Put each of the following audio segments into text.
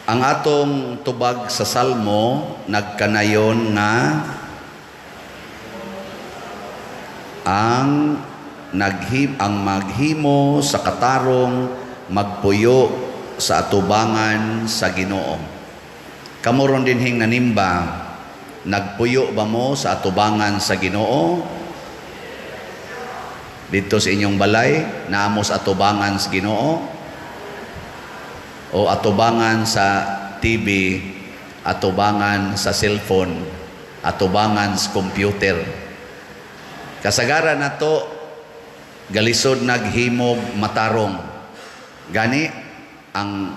Ang atong tubag sa Salmo nagkanayon nga ang maghimo sa katarong magpuyo sa atubangan sa Ginoo. Kamoron dinhing nanimba, nagpuyo ba mo sa atubangan sa Ginoo? Dito sa inyong balay, naamo sa atubangan sa Ginoo? O atubangan sa TV, atubangan sa cellphone, atubangan sa computer? Kasagaran na to, galisod naghimog matarong. Gani, ang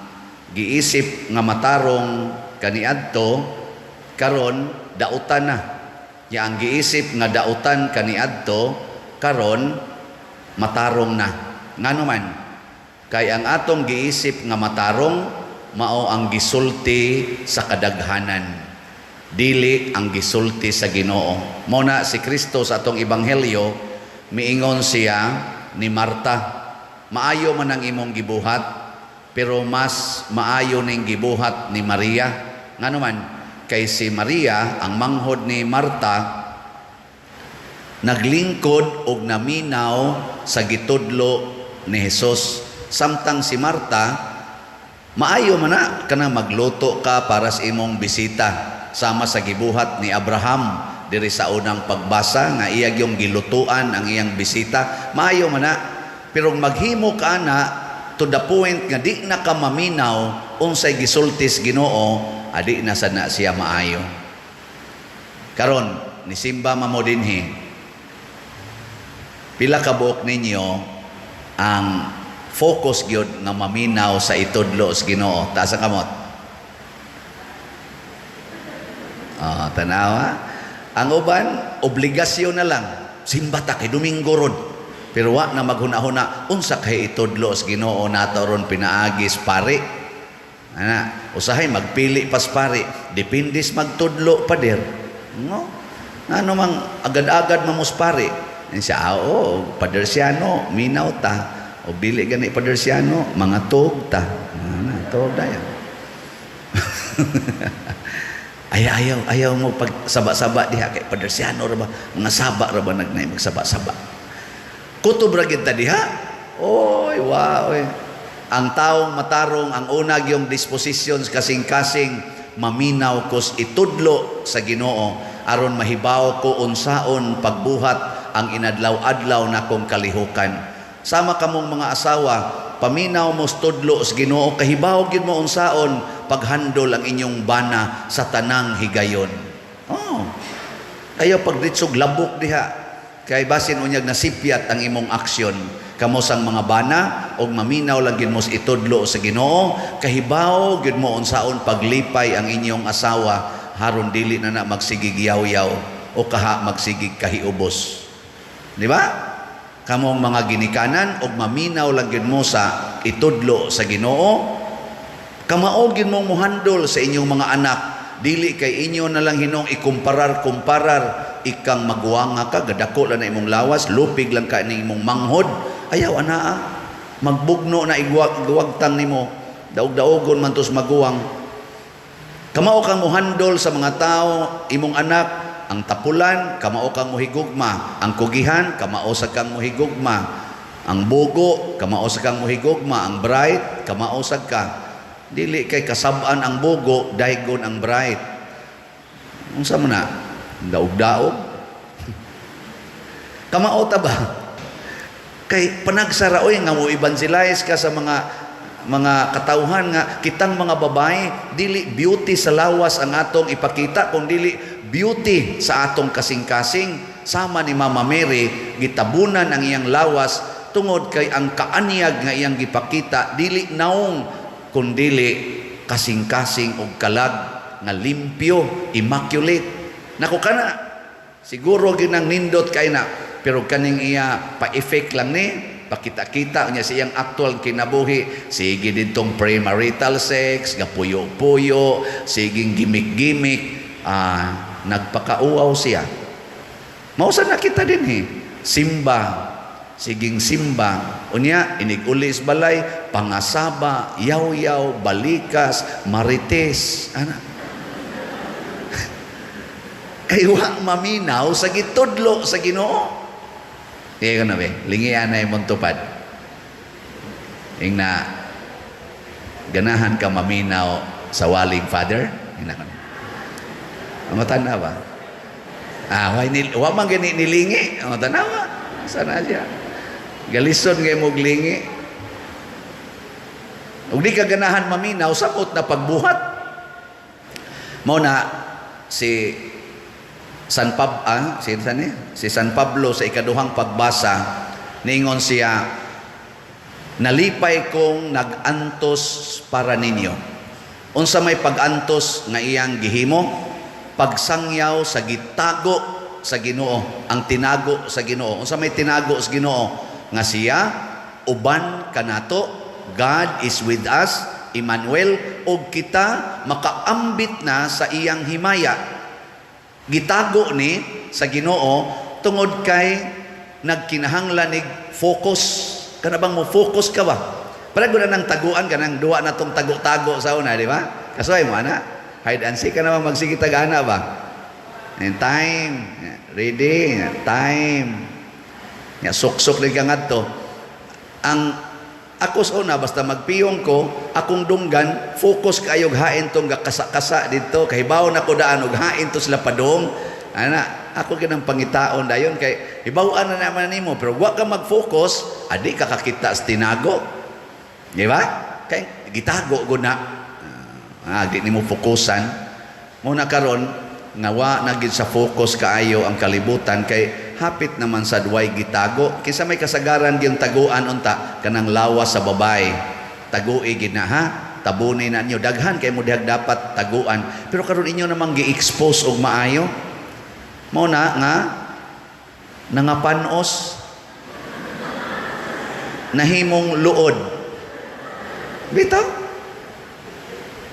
giisip nga matarong kaniadto, karon dautan na. Ya ang giisip nga dautan kaniadto, karon matarong na. Ngano man? Kay ang atong giisip nga matarong, mao ang gisulti sa kadaghanan. Dili ang gisulti sa Ginoo. Muna si Kristo sa atong ebanghelyo, miingon siya ni Marta, maayo man ang imong gibuhat, pero mas maayo ning gibuhat ni Maria. Ngano man? Kay si Maria, ang manghod ni Marta, naglingkod og naminaw sa gitudlo ni Hesus. Samtang si Marta, maayo man na kana magluto ka para sa imong bisita, sama sa gibuhat ni Abraham diri sa unang pagbasa nga iyang yung gilutuan ang iyang bisita. Maayo man na, pero maghimo ka na to the point nga di na ka maminaw unsay gisultis Ginoo, adi na sad na siya maayo. Karon ni simba mamo dinhi, pila ka buok ninyo ang focus gyud nga maminaw sa itudlo sa Ginoo? Taas ang kamot. Tanawa. Ang uban, obligasyon na lang. Simba ta kay Domingo ron. Pero wa na maghuna-huna, unsa kay itudlo sa Ginoo nato ron pinaagis pare. Ana, usahay magpili pas pare. Dependis magtudlo pa der. No? Ano mang agad-agad mamos pare. Siya, padersiano, minaw ta. O bili gani padersiano, mga tog ta. Tog dayan. ayaw mo pag saba-saba diha kay padersiano ra ba? Mga saba ra ba nagnay magsaba-saba. Kutob ra gid ta diha. Oy, wow. Ang taong matarong ang unag yung dispositions kasing-kasing maminaw kos itudlo sa Ginoo aron mahibaw ko unsaon pagbuhat ang inadlaw-adlaw na kong kalihukan. Sama kamong mga asawa, paminaw mo tudlo sa Ginoo, kahibaw gyud mo unsaon paghandol ang inyong bana sa tanang higayon. Ayaw pagditsog labok diha, kay basin unyag nasipyat ang imong aksyon. Kamo sang mga bana og maminaw lang gyud mo itudlo sa Ginoo, kahibaw gyud mo unsaon paglipay ang inyong asawa haron dili na magsigig yaw-yaw o kaha magsigig kahiubos. Di ba? Kamong mga ginikanan og maminaw lang gyud mo sa itudlo sa Ginoo, kamao gyud mo muhandol sa inyong mga anak, dili kay inyo na lang hinong ikumparar ikang maguwanga ka, gadako lang na imong lawas, lupig lang ka ni imong manghod. Ayaw anaa, magbugno na igwagtang nimo, daog-daogon man tos maguwang. Kamao kang muhandol sa mga tao, imong anak. Ang tapulan, kamao kang muhigugma. Ang kugihan, kamao sa kang muhigugma. Ang bugo, kamao sa kang muhigugma. Ang bright, kamao sa ka. Dili kay kasabaan ang bugo, daygon ang bright. Unsa man na? Daog-daog. Kamao ta ba? Kay panagsaraoy nga mo evangelize ka sa mga katawhan nga kitang mga babae, dili beauty sa lawas ang atong ipakita, kung dili beauty sa atong kasing-kasing. Sama ni Mama Mary, gitabunan ang iyang lawas tungod kay ang kaanyag nga iyang gipakita dili naong kundili kasing-kasing og kalag nga limpyo, immaculate. Nako kana siguro ginang nindot kay na, pero kaning iya pa-effect lang ni pakita-kita niya siyang actual kinabuhi. Sige ditong premarital sex, gapuyo-puyo, siging gimmick-gimmick. Nagpakauaw siya. Mausan na kita din simba siging simba. Unya, inigulis balay, pangasaba, yaw-yaw, balikas, marites. Ana. Kaywa maminaw sa gitudlo sa Ginoo. Kaya na be, lingian na yung tupad. Yung na, ganahan ka maminaw sa waling father. Yung na, amatan na ba? Wa man gani nilingi. Amatan na ba? Sana siya. Galison ngay mo glingi. Ug di ka ganahan maminaw sapot na pagbuhat. Mao na si San Pablo sa ikaduhang pagbasa niingon siya, nalipay kong nagantos para ninyo. Unsa may pagantos nga iyang gihimo? Pagsangyaw sa gitago sa Ginoo, ang tinago sa Ginoo. Unsa may tinago sa Ginoo? Nga siya uban kanato, God is with us, Emmanuel, og kita makaambit na sa iyang himaya. Gitago ni sa Ginoo tungod kay nagkinahanglan nig focus. Kana bang mo focus ka ba? Para gud nang taguan kanang duwa na tong tago-tago sa una, di ba? Kasuay mo ana, hide and seek ka naman magsige tagana ba? And time, ready, time. Ya sok-sok rin ka ngadto. Ang ako sa una, basta magpiyong ko, akong dunggan, focus kayog hain tong kasa-kasa dito, kahibaw na ko daan, og hain to sila padong. Ana, ako kinang pangitaon dayon kay hibawan na naman nimo, pero wa ka mag-focus, adi ka kakita sa tinago. Di ba? Kay gitago gud na. Di nimo fokusan. Muna karon nga wa na gid sa focus kaayo ang kalibutan kay hapit naman sa duway gitago. Kinsa may kasagaran gyud taguan unta kanang lawas sa babay. Tagui gid na ha. Tabunin na niyo daghan kay mo dihag dapat taguan. Pero karon inyo namang gi-expose og maayo. Mao na nga nangapanos nahimong luod. Bitaw.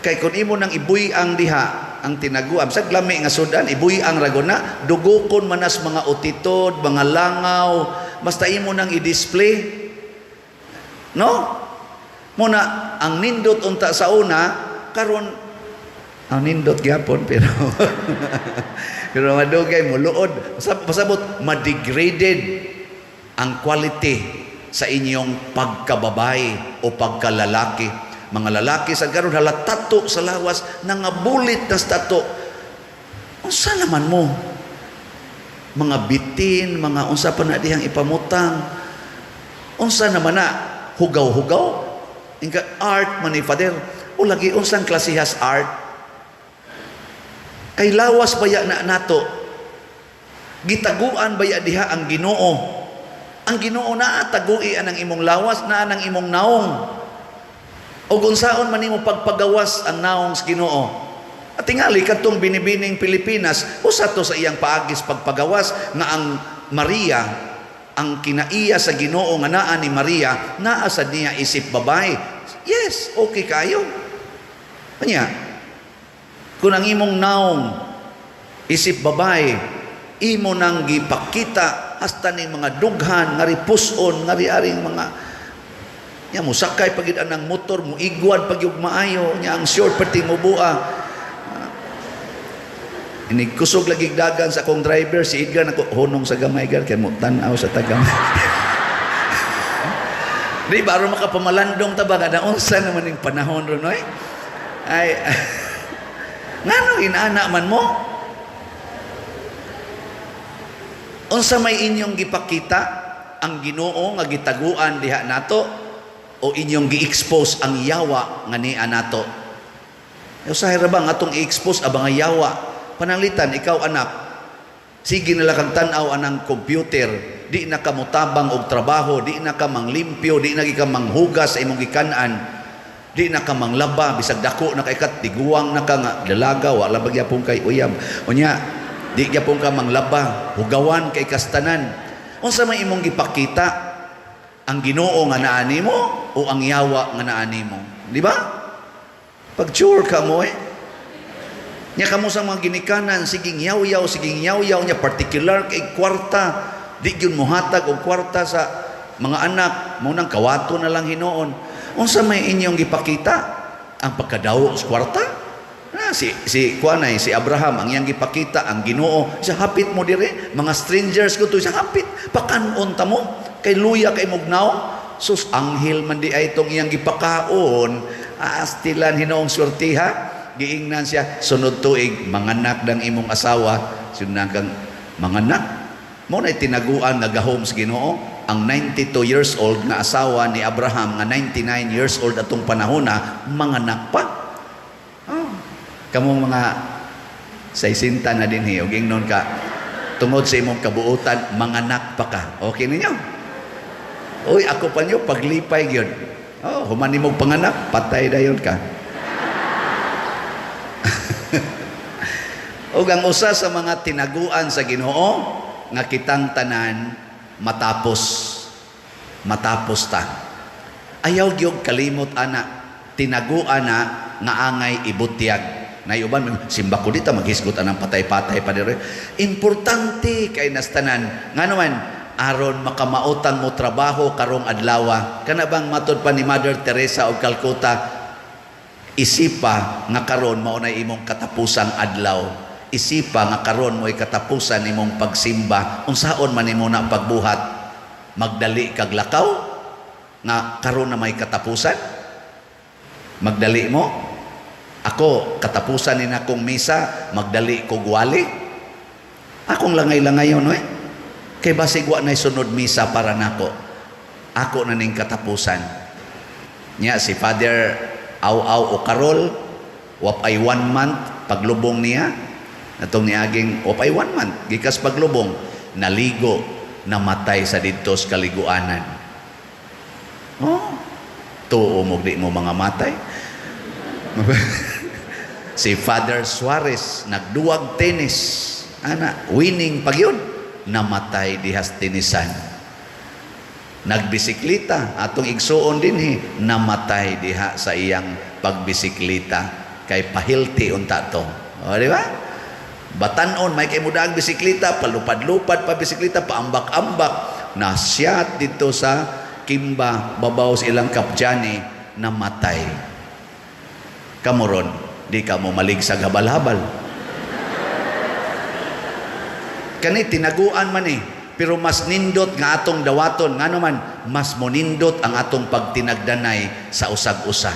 Kay kun imo nang ibuy ang diha ang tinaguam sa glami nga sudan ibuy ang ragona dugokon manas mga utitod, mga langaw, basta imo nang i-display. No? Muna ang nindot unta sa una karon ang nindot gyapon pero pero madugay mo luod pasabot ma-degraded ang quality sa inyong pagkababay o pagkalalaki. Mga lalaki sa karon halatato sa lawas nangabulit na tato. Unsa naman mo? Mga bitin, mga unsa pa na dihang ipamutang. Unsa naman na hugaw-hugaw? Ingka art man ni Father. O lagi unsang klasihas art? Kay lawas baya na nato. Gitaguan baya diha ang Ginoo. Ang Ginoo naa tagui anang imong lawas, naa nang imong naong. O unsaon man nimo pagpagawas ang naong sa Ginoo. At tingali kadtong binibining Pilipinas, usa to sa iyang paagis pagpagawas nga ang Maria, ang kinaiya sa Ginoo nga naa ni Maria, naa sa niya isip babae. Yes, okay kayo. Kanya, kung ang imong naong isip babae, imo nang gipakita hasta ning mga dughan, nga ripuson, nga riaring mga nya mo sakay pagid anang motor mo igwad pag yung maayo nya ang short pati mo bua. Ini kusog lagi dagan sa akong driver si Edgar nako hunong sa gamay gar kay mo tan-aw sa tagam. Di baro makapamalandong ta ba kada unsa naman ning panahon ron oy. Ay ngano inaana man mo? Unsa may inyong gipakita ang Ginoo nga gitaguan diha nato? O inyong gi-expose ang yawa nga ni anato. Usahay ra ba nga atong i-expose abang yawa? Pananglitan ikaw anak. Sige na lang kang tan-aw anang computer, di na ka motabang og trabaho, di na ka manglimpyo, di na ka manghugas sa imong gikanan, di na ka manglaba bisag dako na kay kat tiguang na ka nga dalaga wala ba gyapon kay uyab. Unya, di gyapon ka manglaba, hugawan kay kastanan. Unsa may imong gipakita? Ang Ginoo nga naa nimo o ang yawa nga naa nimo? Di ba? Pag sure ka mo nya kamo sa mga ginikanan siging yaw-yaw nya particular kay kwarta, di gyud mohatag og kwarta sa Mga anak, munang kawato na lang hinoon. Unsa may inyong gipakita? Ang pagkadawo sa kwarta? Si Abraham, ang iyang gipakita, ang Ginoo, siya hapit mo dire, mga strangers ko to, siya hapit, pakanon ta mo, kay luya kay mugnaw, sus, anghel man di ay itong iyang gipakaon, aastilan hinoong swertiha, giingnan siya, sunod tuig, manganak ng imong asawa, sunod kang manganak, mo na tinaguan, nagahom sa Ginoo, ang 92 years old na asawa ni Abraham, nga 99 years old atong panahon na, manganak pa. Kamong mga 60 na din hiyog, ingnon ka, tungod sa imong kabuutan, manganak pa ka. Okay ninyo? Uy, ako pa nyo, paglipay yun. Human imong panganak, patay na yun ka. O ang usa sa mga tinaguan sa Ginoo, nga kitang tanan, matapos ta. Ayaw gyud kalimot ana, tinaguan na nga angay ibutyag. Na uban simba ko dito maghisgot anang patay-patay pa dire. Importante kay nastanan nga naman aron makamautang mo trabaho karong adlaw. Kana bang matud pa ni Mother Teresa of Calcutta, isipa nga karon mao na imong katapusang adlaw. Isipa nga karon mo'y katapusan imong pagsimba. Unsaon man nimo na pagbuhat? Magdali kag lakaw nga karon na may katapusan? Magdali mo? Ako, katapusan ni na kong misa, magdali ko gwali. Akong langay-langay yun, Kay basig wa na sunod misa para nako. Ako na ning katapusan. Nya si Father Aw-Aw o Carol, wapay 1 month, paglubong niya, natong niaging, wapay 1 month, gikas paglubong, naligo, namatay sa dito sa kaliguanan. Tuo mo di mo mga matay. Si Father Suarez nagduwag tennis, winning pag yun, namatay dihas tenisan. Nagbisiklita atong igsuon din namatay diha sa iyang pagbisiklita, kay pahilti unta to. Di ba? Batanon may kay mudaag bisiklita, palupad-lupad pa bisiklita, paambak-ambak, nasyat dito sa Kimba, babaw sa ilang kapjani, namatay. Kamuron, di ka mo malig sa habal-habal. Kani tinaguan man pero mas nindot nga atong dawaton, nga naman mas monindot ang atong pagtinagdanay sa usag-usa.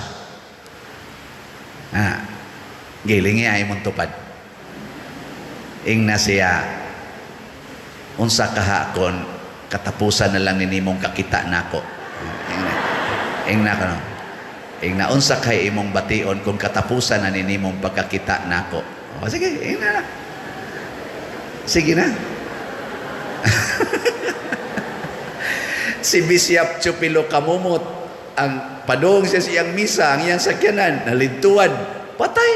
Gilingi ay mong tupad. Ingna siya, unsa kahakon, katapusan na lang ninimong kakita nako. Ingna ka no? Ingna unsa kay imong bation kung katapusan na ninimong pagkakita nako. Sige, ingna na. Sige na. Si Bishop Chupilo Kamumot, ang padong siya siyang misa, ang iyang sakyanan, nalintuan, patay.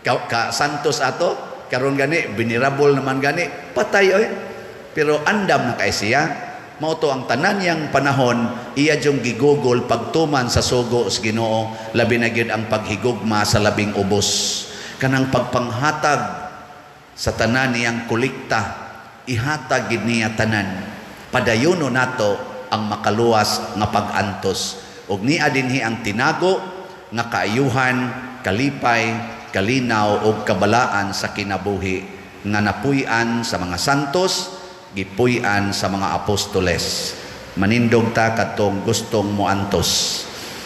Ka Santos ato, karon gani, venerable naman gani, patay oy. Pero andam na kay siya. Mauto ang tanan yang panahon, iya jong gigugol pagtuman sa sugo sa Ginoo, labi na gyud ang paghigugma sa labing ubos. Kanang pagpanghatag sa tanan niyang kulikta, ihatag gid niya tanan. Padayono nato ang makaluwas nga pag-antos. Ug niya dinhi ang tinago nga kaayuhan, kalipay, kalinaw ug kabalaan sa kinabuhi nga napuy-an sa mga santos, gipuy-an sa mga apostoles. Manindog ta katong gustong moantos.